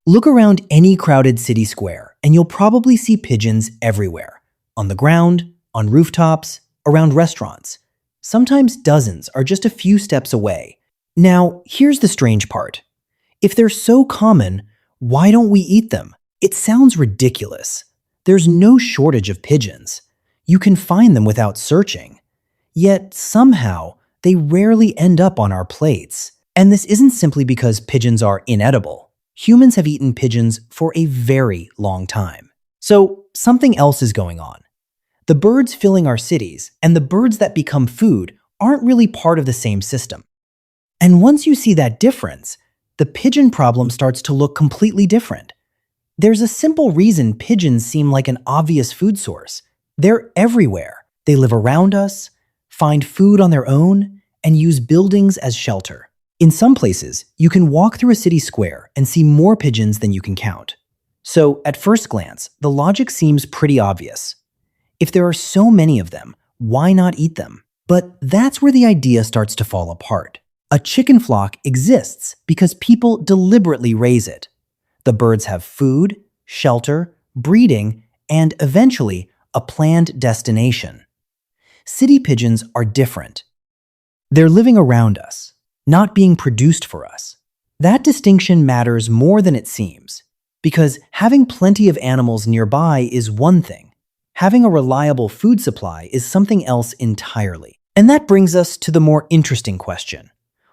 Look around any crowded city square, and you'll probably see pigeons everywhere. On the ground, on rooftops, around restaurants. Sometimes dozens are just a few steps away. Now, here's the strange part. If they're so common, why don't we eat them? It sounds ridiculous. There's no shortage of pigeons. You can find them without searching. Yet, somehow, they rarely end up on our plates. And this isn't simply because pigeons are inedible. Humans have eaten pigeons for a very long time. So, something else is going on. The birds filling our cities and the birds that become food aren't really part of the same system. And once you see that difference, the pigeon problem starts to look completely different. There's a simple reason pigeons seem like an obvious food source. They're everywhere. They live around us, find food on their own, and use buildings as shelter. In some places, you can walk through a city square and see more pigeons than you can count. So, at first glance, the logic seems pretty obvious. If there are so many of them, why not eat them? But that's where the idea starts to fall apart. A chicken flock exists because people deliberately raise it. The birds have food, shelter, breeding, and eventually a planned destination. City pigeons are different. They're living around us, not being produced for us. That distinction matters more than it seems, because having plenty of animals nearby is one thing. Having a reliable food supply is something else entirely. And that brings us to the more interesting question.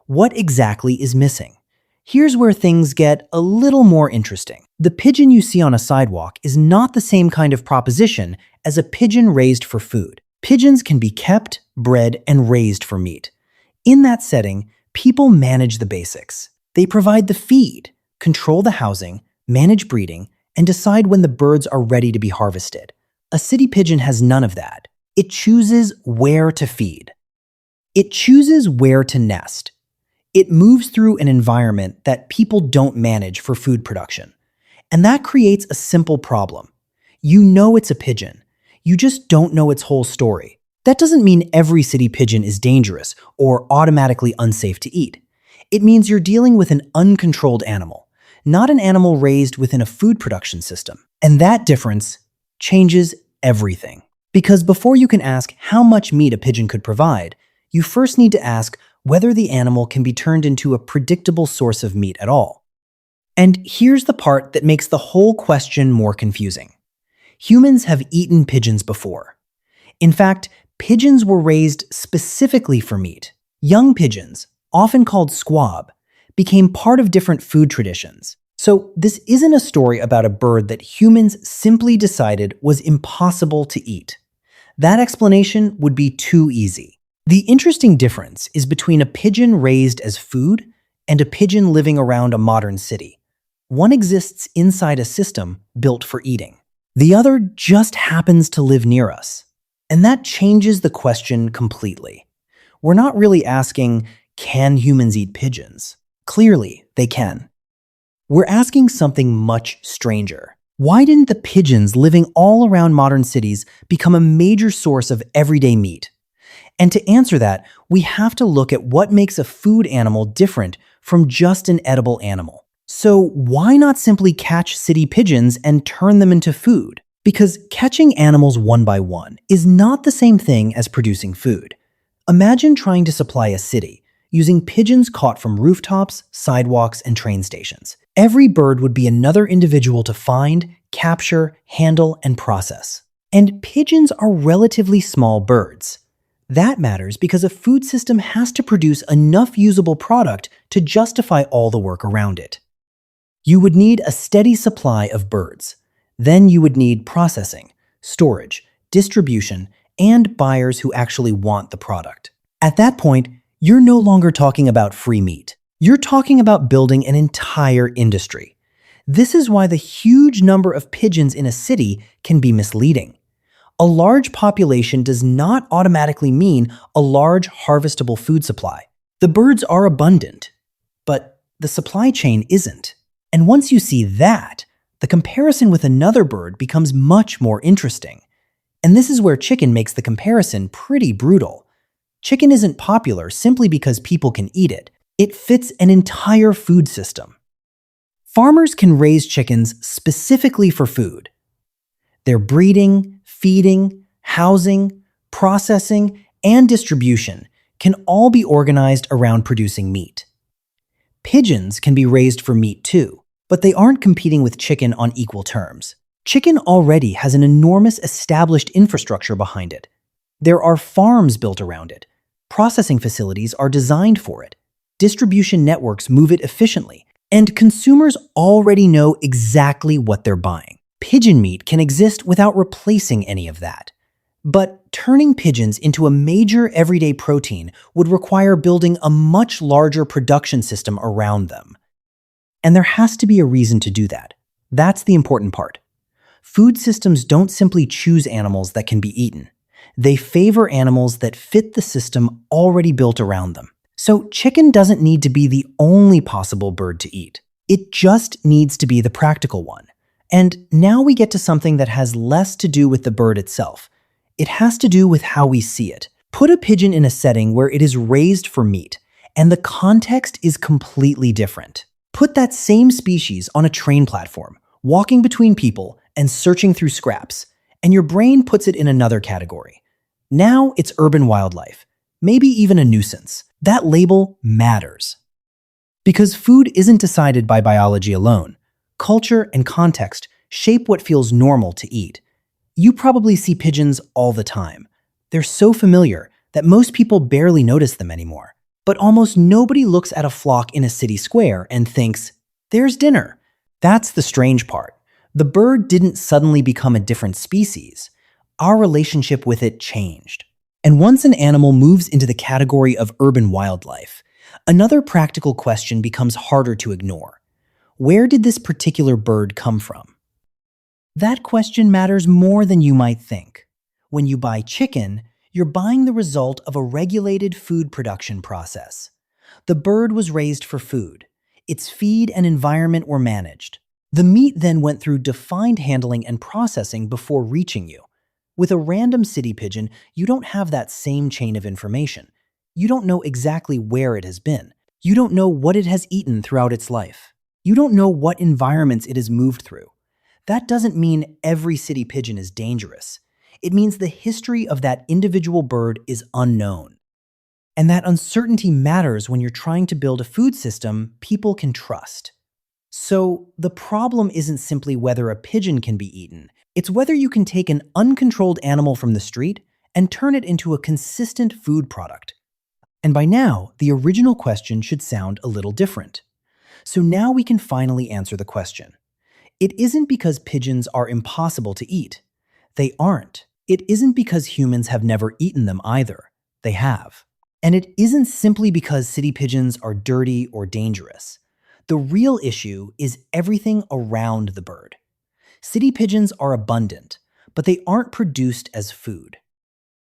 What exactly is missing? Here's where things get a little more interesting. The pigeon you see on a sidewalk is not the same kind of proposition as a pigeon raised for food. Pigeons can be kept, bred, and raised for meat. In that setting, people manage the basics. They provide the feed, control the housing, manage breeding, and decide when the birds are ready to be harvested. A city pigeon has none of that. It chooses where to feed. It chooses where to nest. It moves through an environment that people don't manage for food production. And that creates a simple problem. You know it's a pigeon. You just don't know its whole story. That doesn't mean every city pigeon is dangerous or automatically unsafe to eat. It means you're dealing with an uncontrolled animal, not an animal raised within a food production system. And that difference changes everything. Because before you can ask how much meat a pigeon could provide, you first need to ask whether the animal can be turned into a predictable source of meat at all. And here's the part that makes the whole question more confusing. Humans have eaten pigeons before. In fact, pigeons were raised specifically for meat. Young pigeons, often called squab, became part of different food traditions. So this isn't a story about a bird that humans simply decided was impossible to eat. That explanation would be too easy. The interesting difference is between a pigeon raised as food and a pigeon living around a modern city. One exists inside a system built for eating. The other just happens to live near us. And that changes the question completely. We're not really asking, can humans eat pigeons? Clearly, they can. We're asking something much stranger. Why didn't the pigeons living all around modern cities become a major source of everyday meat? And to answer that, we have to look at what makes a food animal different from just an edible animal. So why not simply catch city pigeons and turn them into food? Because catching animals one by one is not the same thing as producing food. Imagine trying to supply a city using pigeons caught from rooftops, sidewalks, and train stations. Every bird would be another individual to find, capture, handle, and process. And pigeons are relatively small birds. That matters because a food system has to produce enough usable product to justify all the work around it. You would need a steady supply of birds. Then you would need processing, storage, distribution, and buyers who actually want the product. At that point, you're no longer talking about free meat. You're talking about building an entire industry. This is why the huge number of pigeons in a city can be misleading. A large population does not automatically mean a large harvestable food supply. The birds are abundant, but the supply chain isn't. And once you see that, the comparison with another bird becomes much more interesting. And this is where chicken makes the comparison pretty brutal. Chicken isn't popular simply because people can eat it. It fits an entire food system. Farmers can raise chickens specifically for food. Their breeding, feeding, housing, processing, and distribution can all be organized around producing meat. Pigeons can be raised for meat too, but they aren't competing with chicken on equal terms. Chicken already has an enormous established infrastructure behind it. There are farms built around it. Processing facilities are designed for it. Distribution networks move it efficiently, and consumers already know exactly what they're buying. Pigeon meat can exist without replacing any of that. But turning pigeons into a major everyday protein would require building a much larger production system around them. And there has to be a reason to do that. That's the important part. Food systems don't simply choose animals that can be eaten. They favor animals that fit the system already built around them. So chicken doesn't need to be the only possible bird to eat. It just needs to be the practical one. And now we get to something that has less to do with the bird itself. It has to do with how we see it. Put a pigeon in a setting where it is raised for meat, and the context is completely different. Put that same species on a train platform, walking between people and searching through scraps, and your brain puts it in another category. Now it's urban wildlife, maybe even a nuisance. That label matters. Because food isn't decided by biology alone. Culture and context shape what feels normal to eat. You probably see pigeons all the time. They're so familiar that most people barely notice them anymore. But almost nobody looks at a flock in a city square and thinks, "There's dinner." That's the strange part. The bird didn't suddenly become a different species. Our relationship with it changed. And once an animal moves into the category of urban wildlife, another practical question becomes harder to ignore. Where did this particular bird come from? That question matters more than you might think. When you buy chicken, you're buying the result of a regulated food production process. The bird was raised for food. Its feed and environment were managed. The meat then went through defined handling and processing before reaching you. With a random city pigeon, you don't have that same chain of information. You don't know exactly where it has been. You don't know what it has eaten throughout its life. You don't know what environments it has moved through. That doesn't mean every city pigeon is dangerous. It means the history of that individual bird is unknown. And that uncertainty matters when you're trying to build a food system people can trust. So the problem isn't simply whether a pigeon can be eaten. It's whether you can take an uncontrolled animal from the street and turn it into a consistent food product. And by now, the original question should sound a little different. So now we can finally answer the question. It isn't because pigeons are impossible to eat. They aren't. It isn't because humans have never eaten them either. They have. And it isn't simply because city pigeons are dirty or dangerous. The real issue is everything around the bird. City pigeons are abundant, but they aren't produced as food.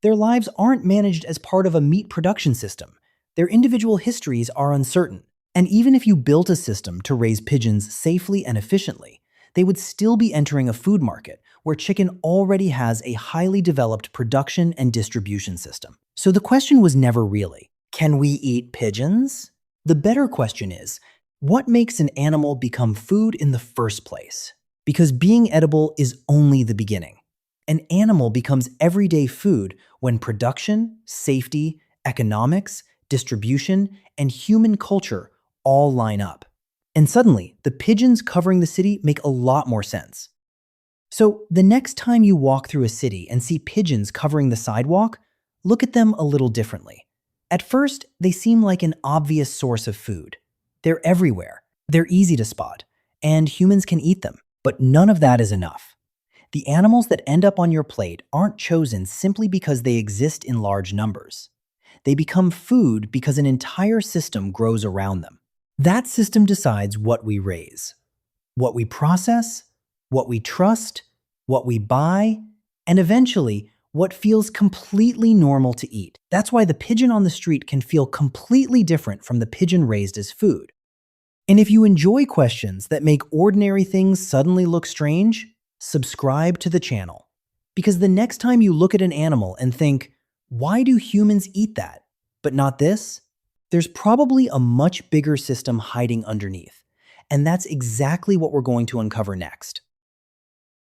Their lives aren't managed as part of a meat production system. Their individual histories are uncertain. And even if you built a system to raise pigeons safely and efficiently, they would still be entering a food market where chicken already has a highly developed production and distribution system. So the question was never really, can we eat pigeons? The better question is, what makes an animal become food in the first place? Because being edible is only the beginning. An animal becomes everyday food when production, safety, economics, distribution, and human culture all line up. And suddenly, the pigeons covering the city make a lot more sense. So the next time you walk through a city and see pigeons covering the sidewalk, look at them a little differently. At first, they seem like an obvious source of food. They're everywhere, they're easy to spot, and humans can eat them. But none of that is enough. The animals that end up on your plate aren't chosen simply because they exist in large numbers. They become food because an entire system grows around them. That system decides what we raise, what we process, what we trust, what we buy, and eventually, what feels completely normal to eat. That's why the pigeon on the street can feel completely different from the pigeon raised as food. And if you enjoy questions that make ordinary things suddenly look strange, subscribe to the channel. Because the next time you look at an animal and think, why do humans eat that, but not this? There's probably a much bigger system hiding underneath. And that's exactly what we're going to uncover next.